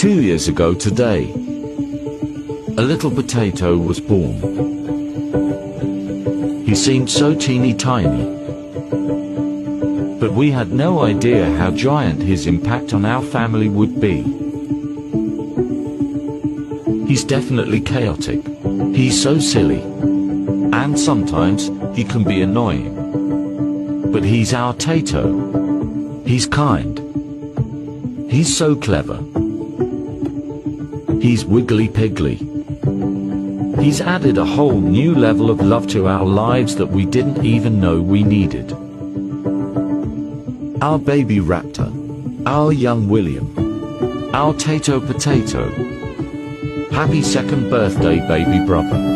2 years ago today, a little potato was born. He seemed so teeny tiny, but we had no idea how giant his impact on our family would be. He's definitely chaotic. He's so silly. And sometimes, he can be annoying. But he's our Tato. He's kind. He's so clever. He's wiggly piggly. He's added a whole new level of love to our lives that we didn't even know we needed. Our baby raptor. Our young William. Our Tato Potato. Happy second birthday, baby brother.